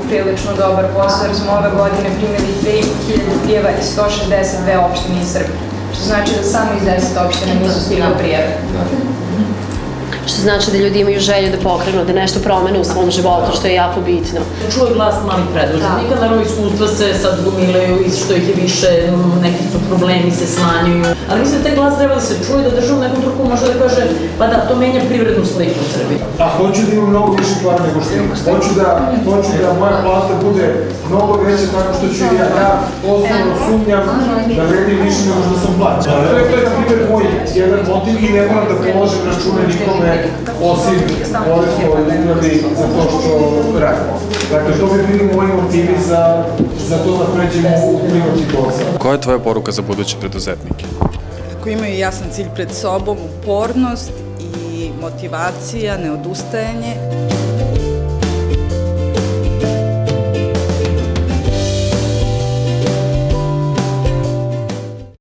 prilično dobar posao, jer smo ove godine primili 2.500 prijava iz 162 opštine iz Srbije. Što znači da samo iz 10 opština nisu stigle prijave. Što znači da ljudi imaju želju da pokrenu, da nešto promene u svom životu, što je jako bitno. Čuju glas malih preduzetnika, naravno iskustva se sad gomilaju i što ih je više, neki su problemi se smanjuju. Ali mislim da taj glas treba da se čuje, da država u nekom truku može da kaže pa da, to menja privrednu sliku u Srbiji. A hoću da imam mnogo više para nego što imam. Hoću da moja plata bude mnogo veća tako što ću ja osnovno sumnjam da vredim više nego što sam plaćan. To je na primjer moj jedan motiv i ne moram da položim račune nikome osim poreskoj upravi za to što radim. Dakle, to bi bili moji motivi za to da pređemo u privatni posao. Koja je tvoja poruka za buduće preduzetnike? Ako imaju jasan cilj pred sobom, upornost i motivacija, neodustajanje.